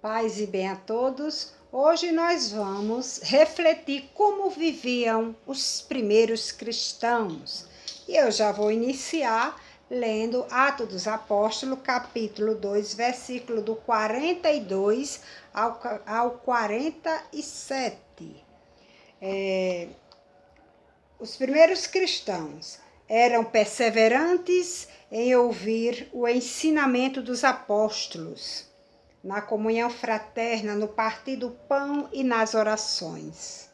Paz e bem a todos. Hoje nós vamos refletir como viviam os primeiros cristãos. E eu já vou iniciar lendo Atos dos Apóstolos, capítulo 2, versículo do 42 ao 47. Os primeiros cristãos eram perseverantes em ouvir o ensinamento dos apóstolos, na comunhão fraterna, no partir do pão e nas orações.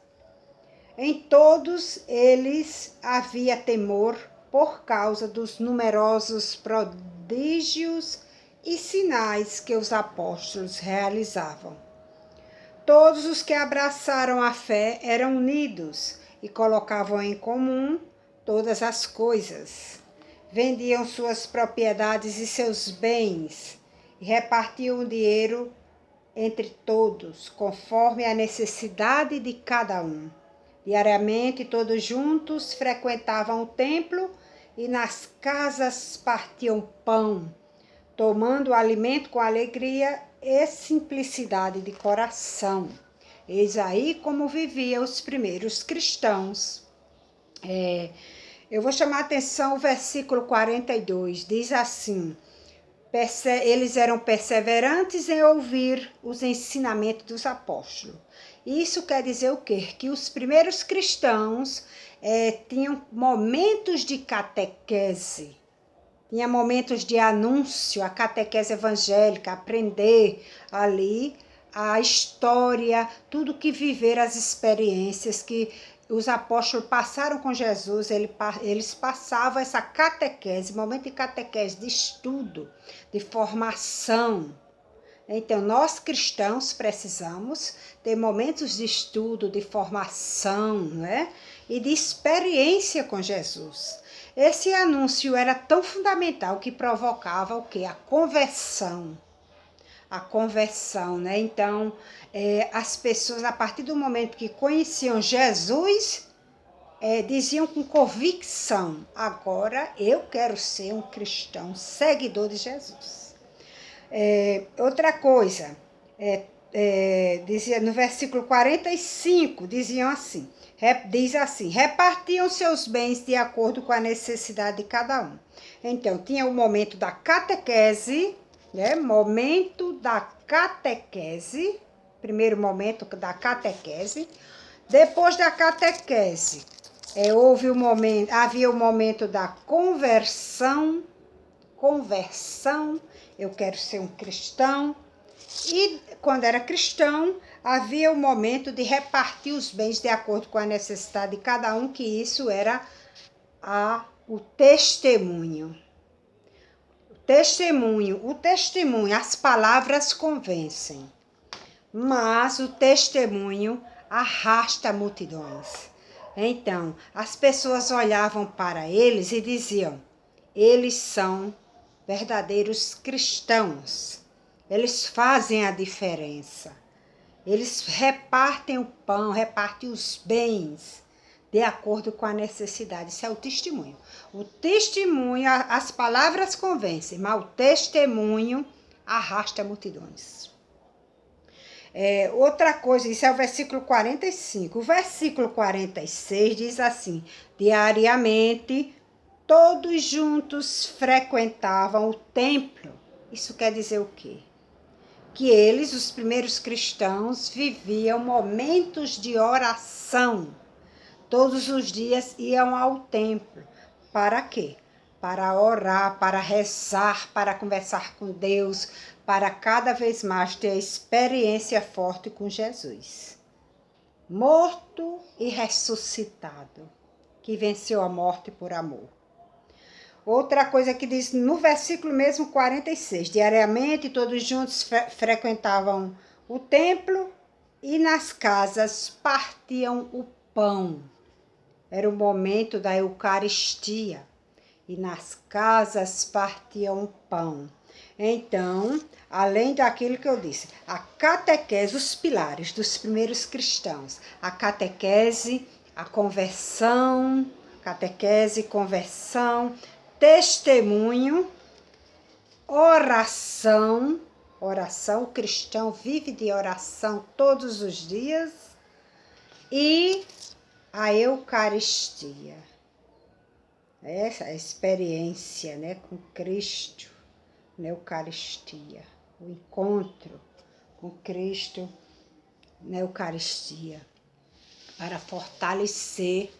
Em todos eles havia temor por causa dos numerosos prodígios e sinais que os apóstolos realizavam. Todos os que abraçaram a fé eram unidos e colocavam em comum todas as coisas. Vendiam suas propriedades e seus bens e repartiam o dinheiro entre todos, conforme a necessidade de cada um. Diariamente, todos juntos frequentavam o templo e nas casas partiam pão, tomando o alimento com alegria e simplicidade de coração. Eis aí como viviam os primeiros cristãos. Eu vou chamar a atenção o versículo 42, diz assim: eles eram perseverantes em ouvir os ensinamentos dos apóstolos. Isso quer dizer o quê? Que os primeiros cristãos tinham momentos de catequese, tinha momentos de anúncio, a catequese evangélica, aprender ali a história, tudo que viver, as experiências que os apóstolos passaram com Jesus, eles passavam essa catequese, momento de catequese, de estudo, de formação. Então, nós cristãos precisamos ter momentos de estudo, de formação, né? E de experiência com Jesus. Esse anúncio era tão fundamental que provocava o quê? A conversão. A conversão, né? Então, as pessoas, a partir do momento que conheciam Jesus, diziam com convicção: agora eu quero ser um cristão, seguidor de Jesus. Outra coisa, dizia no versículo 45, diziam assim, diz assim: repartiam seus bens de acordo com a necessidade de cada um. Então, tinha o momento da catequese, né? Momento da catequese, primeiro momento da catequese. Depois da catequese, havia o momento da conversão, eu quero ser um cristão. E quando era cristão, havia o momento de repartir os bens de acordo com a necessidade de cada um, que isso era o testemunho. O testemunho, as palavras convencem, mas o testemunho arrasta multidões. Então, as pessoas olhavam para eles e diziam: eles são verdadeiros cristãos. Eles fazem a diferença. Eles repartem o pão, repartem os bens de acordo com a necessidade. Isso é o testemunho. O testemunho, as palavras convencem, mas o testemunho arrasta multidões. Outra coisa, isso é o versículo 45. O versículo 46 diz assim: diariamente todos juntos frequentavam o templo. Isso quer dizer o quê? Que eles, os primeiros cristãos, viviam momentos de oração. Todos os dias iam ao templo. Para quê? Para orar, para rezar, para conversar com Deus, para cada vez mais ter a experiência forte com Jesus. Morto e ressuscitado, que venceu a morte por amor. Outra coisa que diz no versículo mesmo 46, diariamente todos juntos frequentavam o templo e nas casas partiam o pão. Era o momento da Eucaristia e nas casas partiam o pão. Então, além daquilo que eu disse, a catequese, os pilares dos primeiros cristãos, a catequese, a conversão, testemunho, oração Oração, o cristão vive de oração todos os dias. E a Eucaristia, essa experiência, né, com Cristo na Eucaristia, o encontro com Cristo na Eucaristia, para fortalecer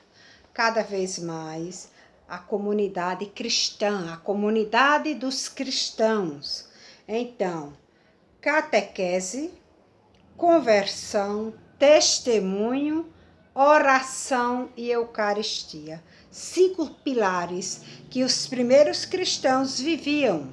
cada vez mais a comunidade cristã, a comunidade dos cristãos. Então, catequese, conversão, testemunho, oração e Eucaristia. 5 pilares que os primeiros cristãos viviam.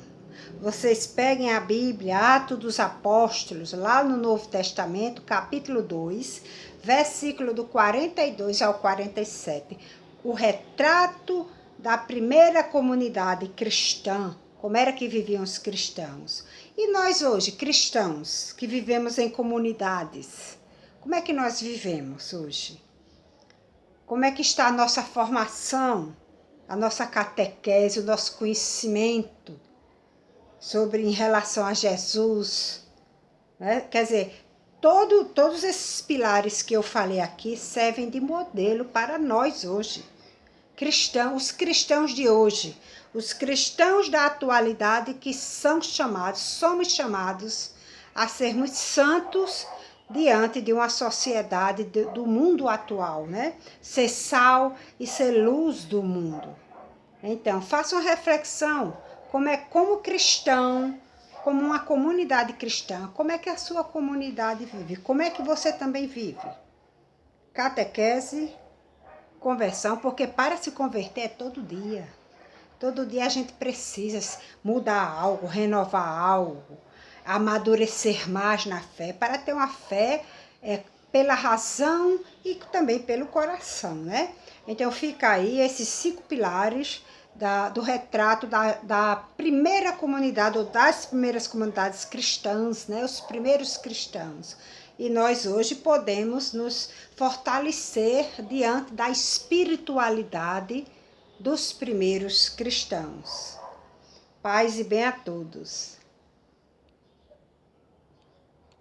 Vocês peguem a Bíblia, Atos dos Apóstolos, lá no Novo Testamento, capítulo 2, versículo do 42 ao 47. O retrato da primeira comunidade cristã, como era que viviam os cristãos. E nós hoje, cristãos, que vivemos em comunidades, como é que nós vivemos hoje? Como é que está a nossa formação, a nossa catequese, o nosso conhecimento em relação a Jesus? Né? Quer dizer, todos esses pilares que eu falei aqui servem de modelo para nós hoje. Os cristãos de hoje, os cristãos da atualidade que somos chamados a sermos santos diante de uma sociedade do mundo atual, né? Ser sal e ser luz do mundo. Então, faça uma reflexão, como cristão, como uma comunidade cristã, como é que a sua comunidade vive? Como é que você também vive? Catequese, conversão, porque para se converter é todo dia. Todo dia a gente precisa mudar algo, renovar algo, amadurecer mais na fé, para ter uma fé pela razão e também pelo coração, né? Então fica aí esses 5 pilares do retrato da primeira comunidade, ou das primeiras comunidades cristãs, né? Os primeiros cristãos. E nós hoje podemos nos fortalecer diante da espiritualidade dos primeiros cristãos. Paz e bem a todos.